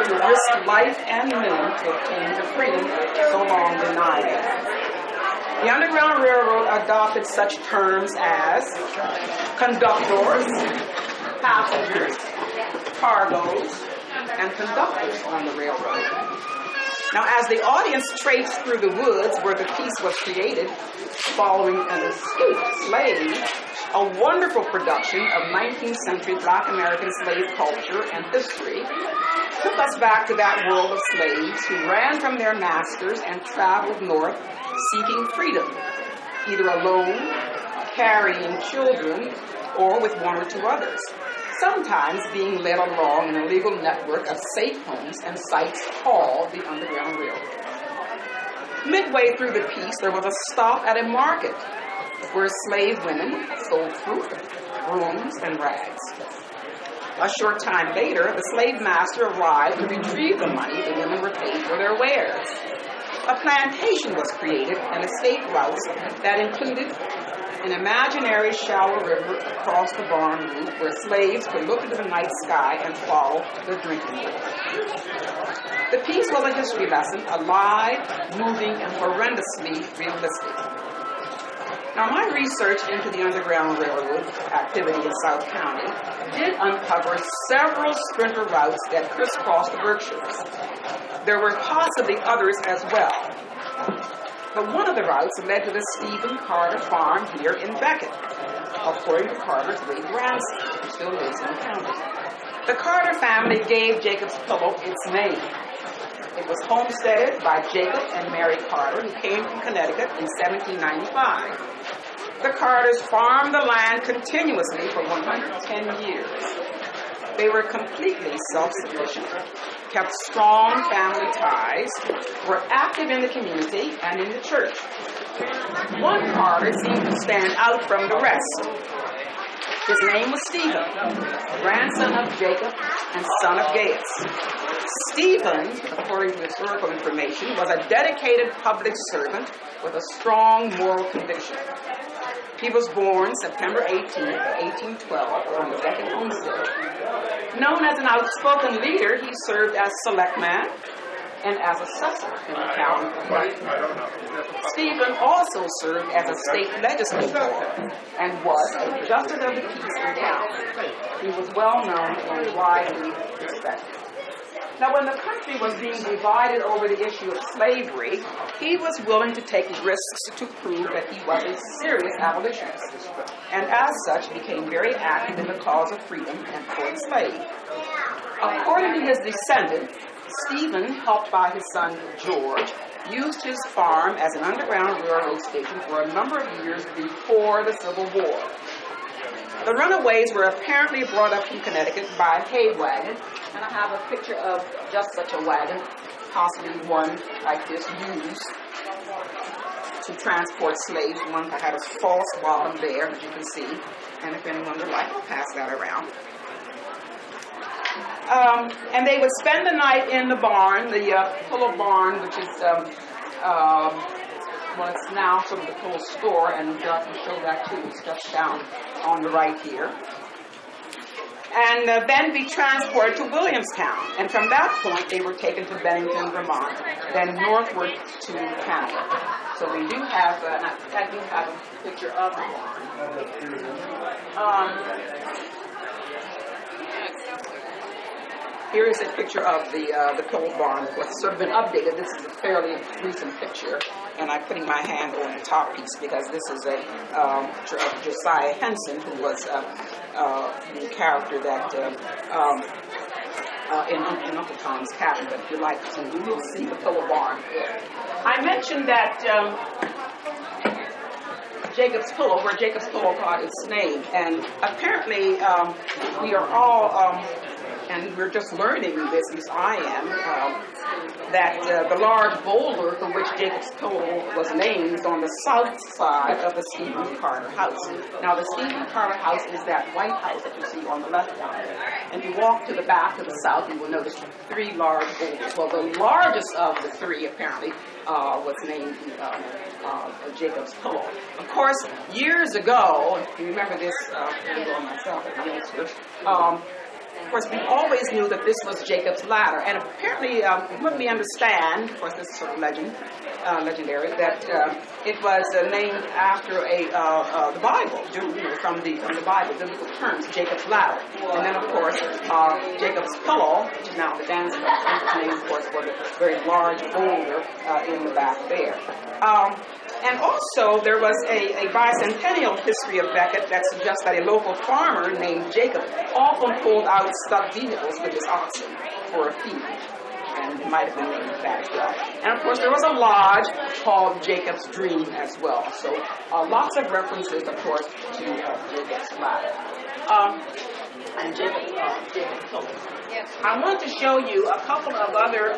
to risk life and limb to obtain the freedom so long denied. The Underground Railroad adopted such terms as conductors, passengers, cargoes, and conductors on the railroad. Now, as the audience traipsed through the woods where the piece was created, following an escaped slave, a wonderful production of 19th century Black American slave culture and history took us back to that world of slaves who ran from their masters and traveled north seeking freedom, either alone, carrying children, or with one or two others, sometimes being led along in a legal network of safe homes and sites called the Underground Railroad. Midway through the piece, there was a stop at a market where slave women sold fruit, brooms, and rags. A short time later, the slave master arrived to retrieve the money the women were paid for their wares. A plantation was created and estate routes that included an imaginary shallow river across the barn roof where slaves could look into the night sky and follow the drinking water. The piece was a history lesson, alive, moving, and horrendously realistic. Now, my research into the Underground Railroad activity in South County did uncover several sprinter routes that crisscrossed the Berkshires. There were possibly others as well. But one of the routes led to the Stephen Carter farm here in Beckett, according to Carter's late grandson, who still lives in the county. The Carter family gave Jacob's Pillow its name. It was homesteaded by Jacob and Mary Carter, who came from Connecticut in 1795. The Carters farmed the land continuously for 110 years. They were completely self-sufficient, kept strong family ties, were active in the community and in the church. One Carter seemed to stand out from the rest. His name was Stephen, grandson of Jacob and son of Gaius. Stephen, according to historical information, was a dedicated public servant with a strong moral conviction. He was born September 18, 1812, on the Beckett homestead. Known as an outspoken leader, he served as selectman and as assessor in the town of Beckett. Stephen also served as a state legislator and was a justice of the peace in town. He was well known and widely respected. Now, when the country was being divided over the issue of slavery, he was willing to take risks to prove that he was a serious abolitionist, and as such became very active in the cause of freedom and for the slave. According to his descendant, Stephen, helped by his son George, used his farm as an underground railroad station for a number of years before the Civil War. The runaways were apparently brought up from Connecticut by a hay wagon, and I have a picture of just such a wagon, possibly one like this used to transport slaves. One that had a false bottom there, as you can see, and if anyone would like, I'll pass that around. And they would spend the night in the barn, the Pillow barn, which is well, it's now sort of the Pillow store, and I can show that too. It's just down on the right here. And then be transported to Williamstown. And from that point, they were taken to Bennington, Vermont, then northward to Canada. So we do have, I do have a picture of the barn. Here is a picture of the Pillow barn. It's sort of been updated. This is a fairly recent picture, and I'm putting my hand on the top piece because this is a picture of Josiah Henson, who was the character that in Uncle Tom's Cabin. But if you like to, you will see the Pillow barn. I mentioned that Jacob's Pillow, where Jacob's Pillow got its name, and apparently we are all. And we're just learning this, at least I am, that the large boulder for which Jacob's Pillow was named is on the south side of the Stephen Carter house. Now, the Stephen Carter house is that white house that you see on the left down there. And if you walk to the back to the south, you will notice three large boulders. Well, the largest of the three, apparently, was named Jacob's Pillow. Of course, years ago, if you remember this, I know myself as a youngster, Of course, we always knew that this was Jacob's ladder, and apparently, what we understand, of course, this is sort of legendary, that it was named after the Bible, from the Bible, biblical terms, Jacob's ladder, and then of course Jacob's pillow, which is now the dance club, which named, of course, for the very large boulder in the back there. And also, there was a bicentennial history of Becket that suggests that a local farmer named Jacob often pulled out stuffed vehicles with his oxen for a feed. And it might have been named that as well. And of course, there was a lodge called Jacob's Dream as well. So lots of references, of course, to Jacob's ladder. And Jacob's pillow. I want to show you a couple of other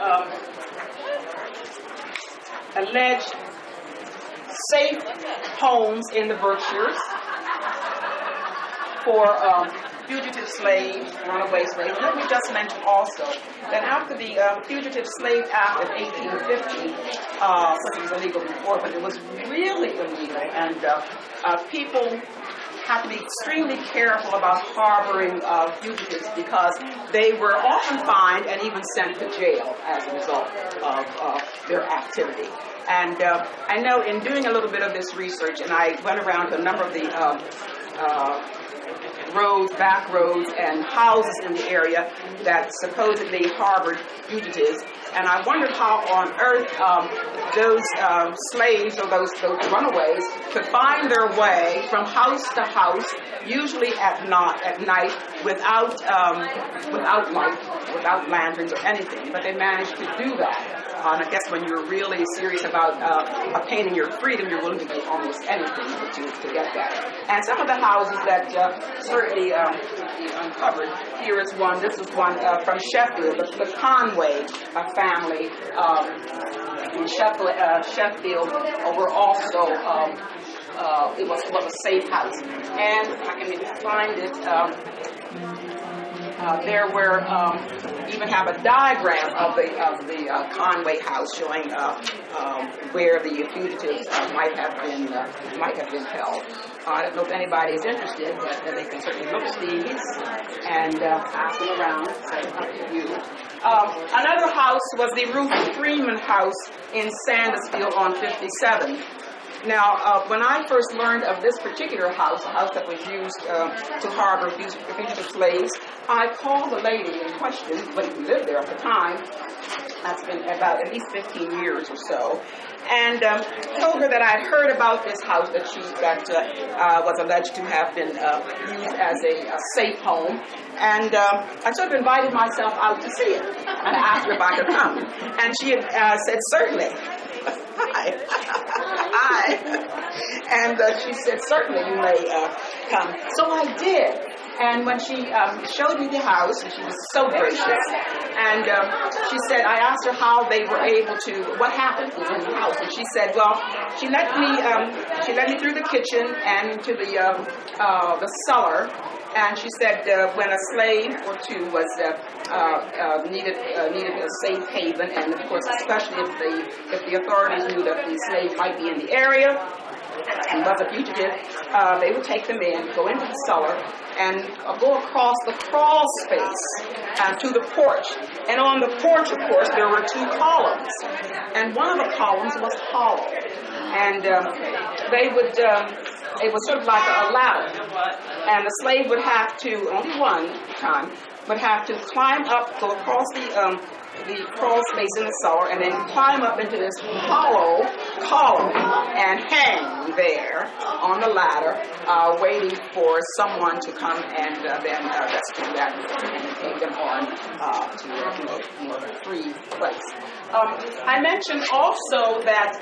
alleged safe homes in the Berkshires for fugitive slaves, runaway slaves. Let me just mention also that after the Fugitive Slave Act of 1850, which was illegal before, but it was really illegal, and people had to be extremely careful about harboring fugitives because they were often fined and even sent to jail as a result of their activity. And I know in doing a little bit of this research, and I went around to a number of the roads, back roads, and houses in the area that supposedly harbored fugitives, and I wondered how on earth those slaves or those runaways could find their way from house to house, usually at night, without light, without lanterns or anything. But they managed to do that. And I guess when you're really serious about obtaining your freedom, you're willing to do almost anything to get that. And some of the houses that certainly uncovered, here is one. This is one from Sheffield, the Conway family in Sheffield were also, it was a safe house. And I can find it. There were even have a diagram of the Conway house showing where the fugitives might have been held. I don't know if anybody is interested, but they can certainly look at these and pass them around. So up to you. Another house was the Ruth Freeman house in Sandusfield on 57. Now, when I first learned of this particular house, a house that was used to harbor fugitive slaves, I called the lady in question, but who lived there at the time. That's been about at least 15 years or so, and told her that I had heard about this house that was alleged to have been used as a safe home, and I sort of invited myself out to see it, and I asked her if I could come, and she had said certainly. Hi. And she said, certainly you may come. So I did. And when she showed me the house, and she was so gracious, and she said, I asked her how they were able to, what happened in the house, and she said, well, she let me through the kitchen and to the cellar, and she said when a slave or two was needed a safe haven, and of course, especially if the authorities knew that the slave might be in the area and was a fugitive, they would take them in, go into the cellar, and go across the crawl space to the porch. And on the porch, of course, there were two columns, and one of the columns was hollow, and they would. It was sort of like a ladder, and the slave would have to, only one time, would have to climb up, go across the crawl space in the cellar, and then climb up into this hollow column and hang there on the ladder, waiting for someone to come and then rescue that and take them on to a more free place. I mentioned also that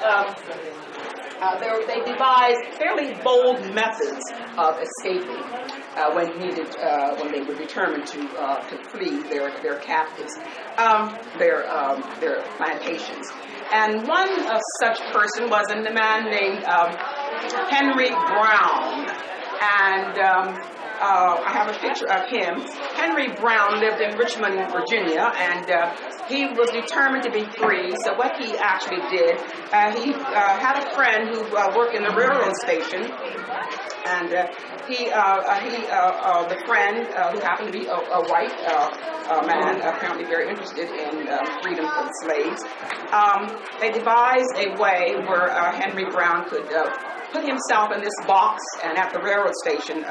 they devised fairly bold methods of escaping when they were determined to flee their captives, their plantations. And one such person was a man named Henry Brown, and I have a picture of him. Henry Brown lived in Richmond, Virginia, and he was determined to be free. So what he actually did, he had a friend who worked in the railroad station, And the friend who happened to be a white man, apparently very interested in freedom for the slaves, they devised a way where Henry Brown could put himself in this box, and at the railroad station,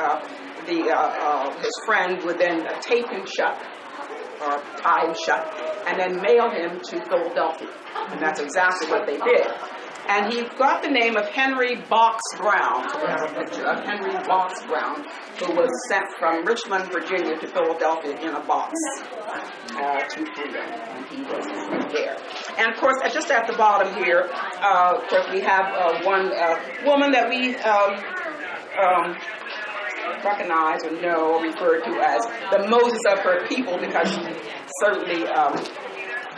his friend would then tape him shut, or tie him shut, and then mail him to Philadelphia. And that's exactly what they did. And he got the name of Henry Box Brown. So we have a picture of Henry Box Brown, who was sent from Richmond, Virginia to Philadelphia in a box to freedom. And he was there. And of course, just at the bottom here, of course, we have one woman that we recognize or know or refer to as the Moses of her people, because she certainly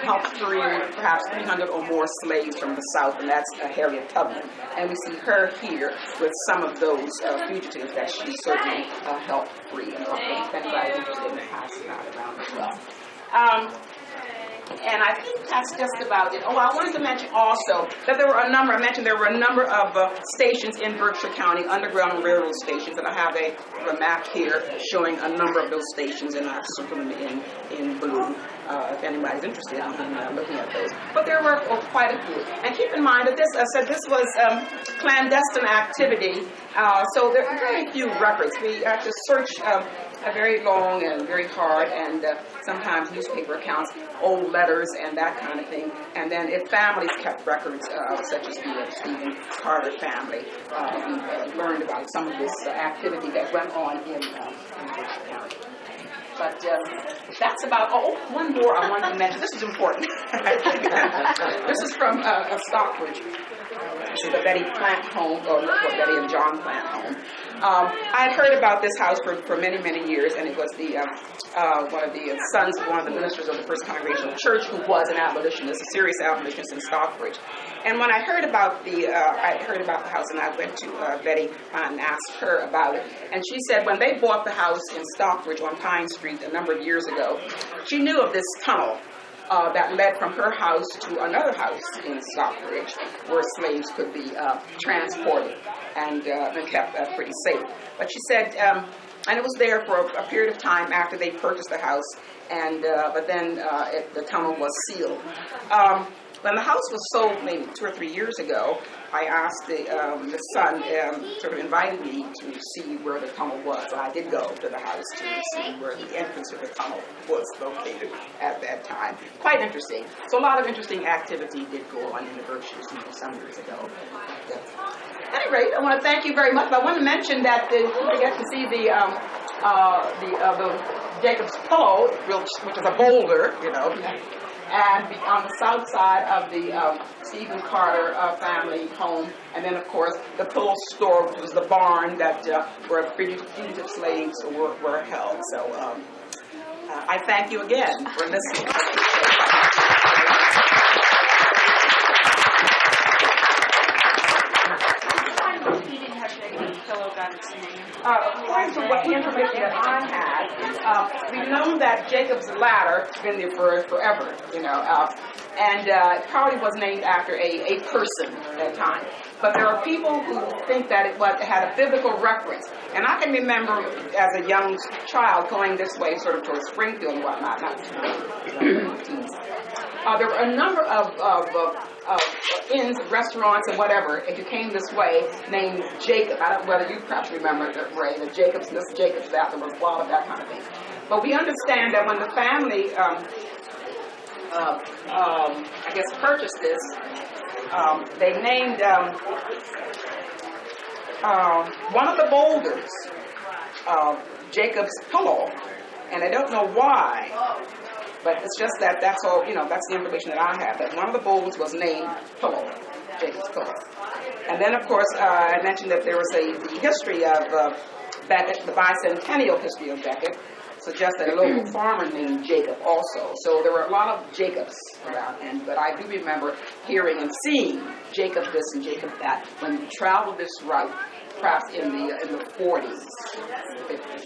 helped free perhaps 300 or more slaves from the South, and that's Harriet Tubman. And we see her here with some of those fugitives that she certainly helped free. And if anybody's interested in passing that around as well. And I think that's just about it. Oh, I wanted to mention also that there were a number of stations in Berkshire County, underground railroad stations, and I have a map here showing a number of those stations, and I've circled them in blue, if anybody's interested in looking at those. But there were quite a few. And keep in mind that this was clandestine activity, so there are very few records. We have to search very long and very hard, and sometimes newspaper accounts, old letters and that kind of thing. And then if families kept records, such as the Stephen Carter family, we learned about some of this activity that went on in Berkshire County. But that's about, one more I wanted to mention. This is important. This is from Stockbridge. This is the Betty Plant home, or Betty and John Plant home. I had heard about this house for many, many years, and it was one of the sons of one of the ministers of the First Congregational Church who was an abolitionist, a serious abolitionist in Stockbridge. And when I heard about the house, and I went to Betty and asked her about it, and she said when they bought the house in Stockbridge on Pine Street a number of years ago, she knew of this tunnel that led from her house to another house in Stockbridge where slaves could be transported and kept pretty safe. But she said, and it was there for a period of time after they purchased the house, and but then the tunnel was sealed. When the house was sold maybe 2 or 3 years ago, I asked the son, sort of invited me to see where the tunnel was. I did go to the house to see where the entrance to the tunnel was located at that time. Quite interesting. So a lot of interesting activity did go on in the Berkshires some years ago. At any rate, I want to thank you very much. But I want to mention that you get to see the Jacob's Pillow, which is a boulder, and on the south side of the Stephen Carter family home, and then, of course, the pillow store, which was the barn that where fugitive slaves were held. So I thank you again for listening. According to what the information that I had, we've known that Jacob's Ladder has been there for forever, and it probably was named after a person at that time. But there are people who think that it had a biblical reference. And I can remember as a young child going this way, sort of towards Springfield and whatnot, there were a number of inns, restaurants, and whatever, if you came this way, named Jacob. I don't know whether you perhaps remember that, Ray, the Jacobs this, Jacobs that, there was a lot of that kind of thing. But we understand that when the family, purchased this, they named one of the boulders Jacob's Pillow, and I don't know why. But it's just that's all, that's the information that I have, that one of the boulders was named Pillow, Jacob's Pillow. And then, of course, I mentioned that there was the history of Becket, the bicentennial history of Becket, suggests that a local farmer named Jacob also. So there were a lot of Jacobs around, but I do remember hearing and seeing Jacob this and Jacob that when we traveled this route, perhaps in the 40s, 50s.